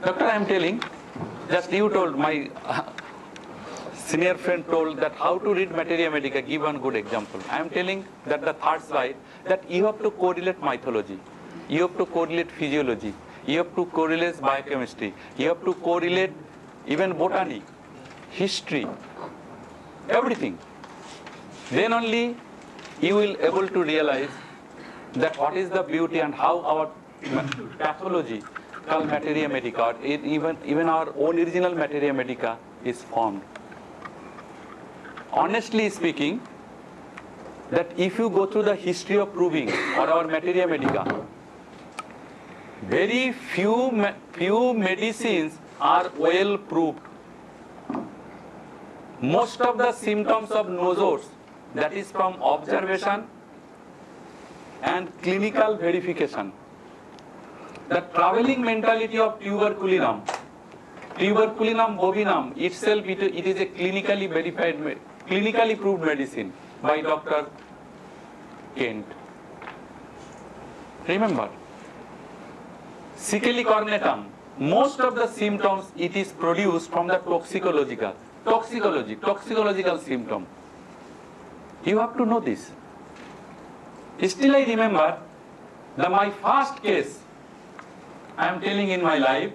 Doctor, I am telling, just you told, my senior friend told that how to read Materia Medica, give one good example. I am telling that the third slide, that you have to correlate mythology, you have to correlate physiology, you have to correlate biochemistry, you have to correlate even botany, history, everything. Then only you will able to realize that what is the beauty and how our pathology called Materia Medica, even our own original Materia Medica is formed. Honestly speaking, that if you go through the history of proving or our Materia Medica, very few medicines are well proved. Most of the symptoms of nosors, that is from observation and clinical verification. The traveling mentality of tuberculinum bovinum itself, it is a clinically verified, clinically proved medicine by Dr. Kent. Remember, Sickle cornetum, most of the symptoms it is produced from the toxicological symptom. You have to know this. Still I remember my first case, I am telling in my life,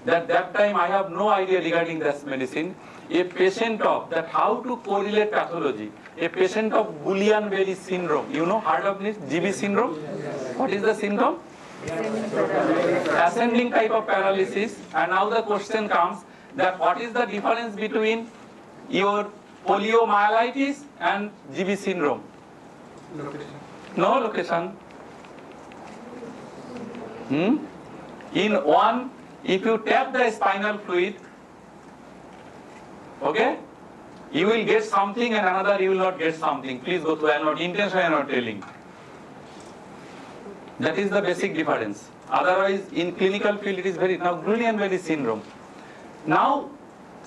that time I have no idea regarding this medicine. A patient of that how to correlate pathology, a patient of Guillain-Barré syndrome. You know, heard of this GB syndrome? What is the syndrome? Ascending type of paralysis. And now the question comes that what is the difference between your poliomyelitis and GB syndrome? No location. In one, if you tap the spinal fluid, okay, you will get something, and another you will not get something. Please go through. I am not intentionally not telling. That is the basic difference. Otherwise, in clinical field, it is very, now Guillain-Barré syndrome. Now,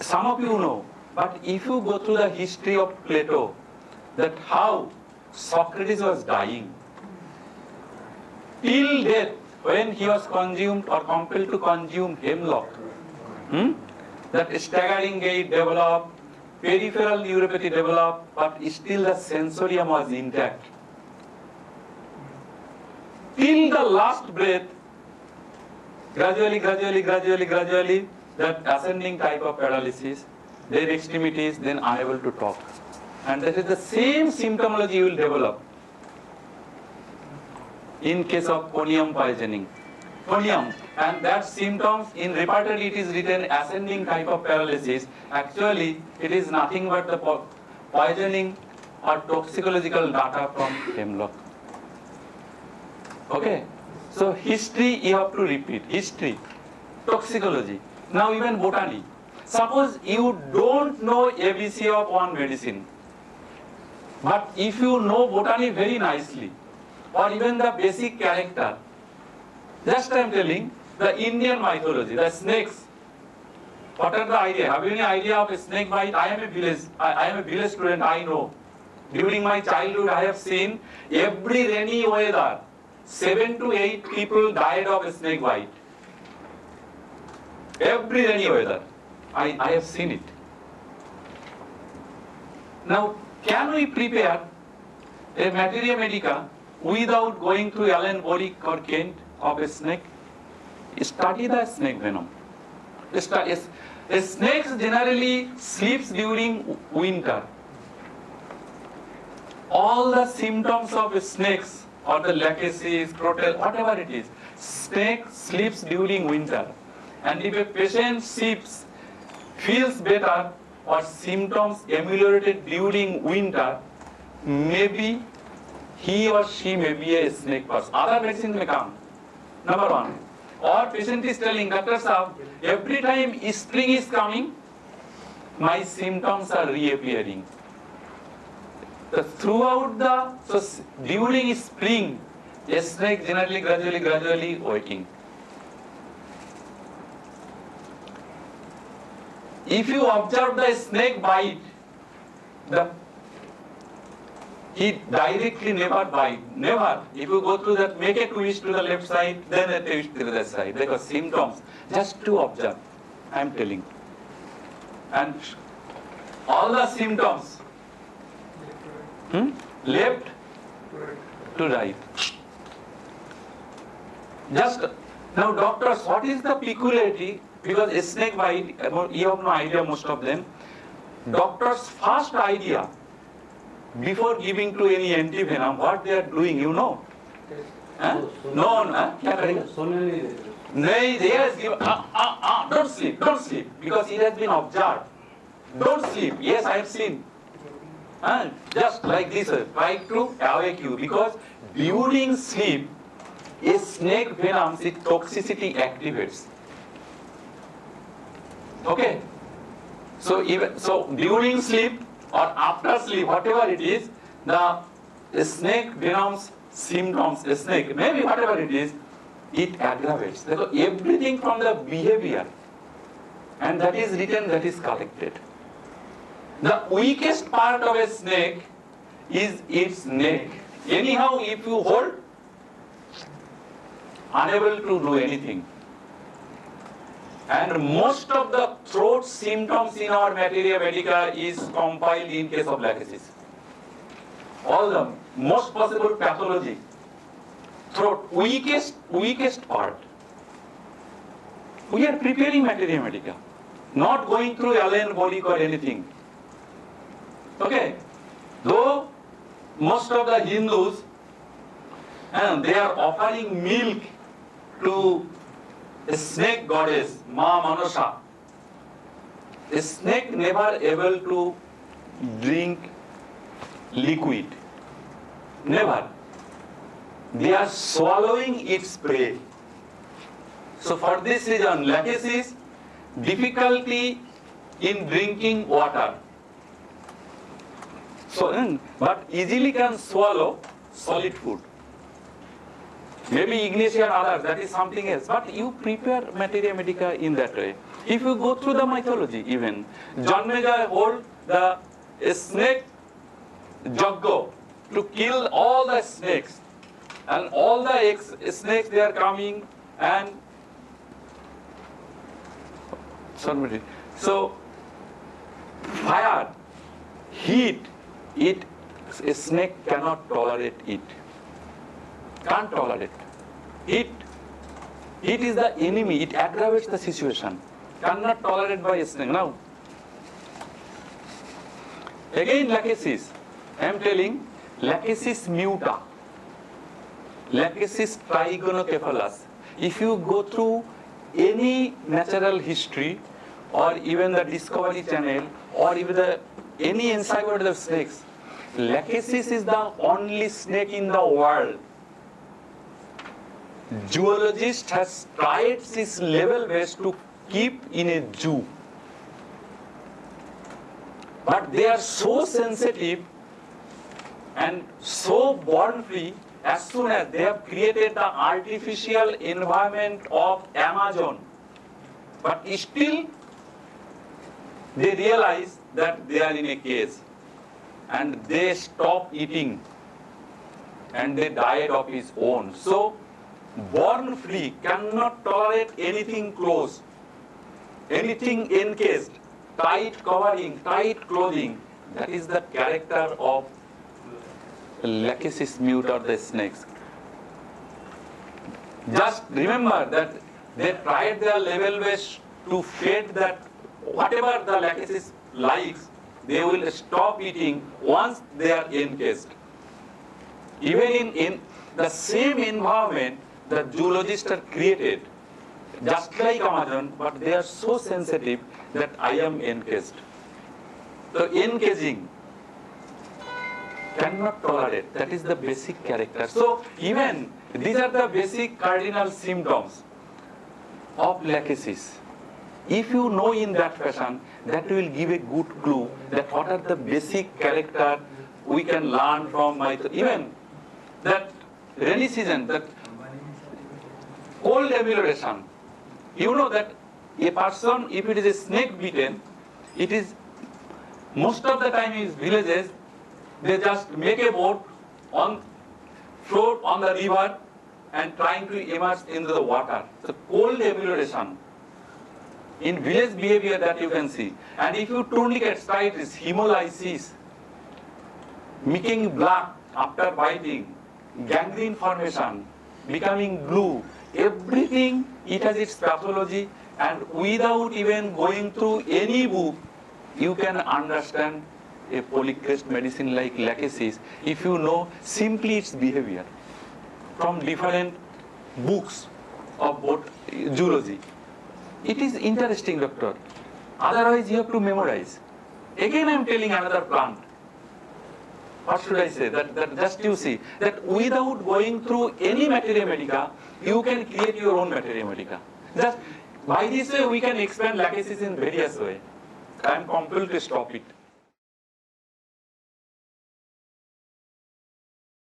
some of you know, but if you go through the history of Plato, that how Socrates was dying, till death, when he was consumed or compelled to consume hemlock, that staggering gait developed, peripheral neuropathy developed, but still the sensorium was intact. Till the last breath, gradually, that ascending type of paralysis, their extremities, then unable to talk. And that is the same symptomology you will develop in case of conium poisoning. Conium, and that symptoms in repertory it is written ascending type of paralysis. Actually, it is nothing but the poisoning or toxicological data from hemlock. Okay, so history you have to repeat. History, toxicology. Now even botany. Suppose you don't know ABC of one medicine, but if you know botany very nicely, or even the basic character, just I am telling, the Indian mythology, the snakes, what are the idea? Have you any idea of a snake bite? I am a village student, I know. During my childhood, I have seen every rainy weather, 7 to 8 people died of a snake bite. Every rainy weather. I have seen it. Now, can we prepare a Materia Medica without going through Allen, Boric or Kent of a snake? Study the snake venom. A snake generally sleeps during winter. All the symptoms of snakes or the lachesis, crotal, whatever it is, snake sleeps during winter. And if a patient feels better or symptoms ameliorated during winter, maybe he or she may be a snake person. Other medicines may come. Number one. Or patient is telling, Dr. Saab, every time spring is coming, my symptoms are reappearing. During spring, a snake generally gradually waking. If you observe the snake bite, He directly never bite, never. If you go through that, make a twist to the left side, then a twist to the other side. Because symptoms, just to observe, I am telling. And all the symptoms, left to right. Just now, doctors, what is the peculiarity? Because a snake bite, you have no idea, most of them. Doctors' first idea before giving to any antivenom, what they are doing, you know? No, don't sleep, because it has been observed. Don't sleep. Yes, I have seen. Just like this, try to awake you, because during sleep, a snake venom, its toxicity activates. Okay? So during sleep or after sleep, whatever it is, the snake venom's symptoms, snake, maybe whatever it is, it aggravates. So everything from the behavior, and that is written, that is collected. The weakest part of a snake is its neck. Anyhow, if you hold, unable to do anything. And most of the throat symptoms in our Materia Medica is compiled in case of lachesis. All the most possible pathology, throat, weakest part. We are preparing Materia Medica, not going through alien bolic or anything. Okay, though most of the Hindus, and they are offering milk to a snake goddess, Ma Manasa. A snake never able to drink liquid. Never. They are swallowing its prey. So for this reason, lachesis, difficulty in drinking water. So, but easily can swallow solid food. Maybe Ignatia and others, that is something else. But you prepare Materia Medica in that way. If you go through the mythology even, Janmeja hold the snake jaggo to kill all the snakes. And all the snakes, they are coming and... So, fire, heat, a snake cannot tolerate it. Can't tolerate. It is the enemy. It aggravates the situation. Cannot tolerate by a snake. Now, again lachesis. I am telling, lachesis muta, lachesis trigonocephalus. If you go through any natural history, or even the Discovery Channel, or even any encyclopedia of snakes, lachesis is the only snake in the world. Zoologist has tried this level best to keep in a zoo. But they are so sensitive and so born free as soon as they have created the artificial environment of Amazon. But still, they realize that they are in a cage and they stop eating and they died of his own. So, born free, cannot tolerate anything close, anything encased, tight covering, tight clothing. That is the character of lachesis mute or the snakes. Just remember that they tried their level best to feed that whatever the lachesis likes, they will stop eating once they are encased. Even in the same environment, the zoologists are created, just like Amazon, but they are so sensitive that I am encased. So encasing cannot tolerate. That is the basic character. So even these are the basic cardinal symptoms of lachesis. If you know in that fashion, that will give a good clue that what are the basic character we can learn from even that rainy season, that cold amelioration. You know that a person, if it is a snake bitten, it is most of the time in villages, They just make a boat on float on the river and trying to immerse into the water. So cold amelioration in village behavior that you can see. And if you truly get straight, is hemolysis, making blood after biting, gangrene formation, becoming blue, everything, it has its pathology, and without even going through any book, you can understand a polycrest medicine like lachesis if you know simply its behavior from different books of zoology. It is interesting, doctor. Otherwise, you have to memorize. Again, I am telling another plant. What should I say? That just you see that without going through any Materia Medica, you can create your own Materia Medica. Just by this way, we can expand lachesis in various ways. I am compelled to stop it.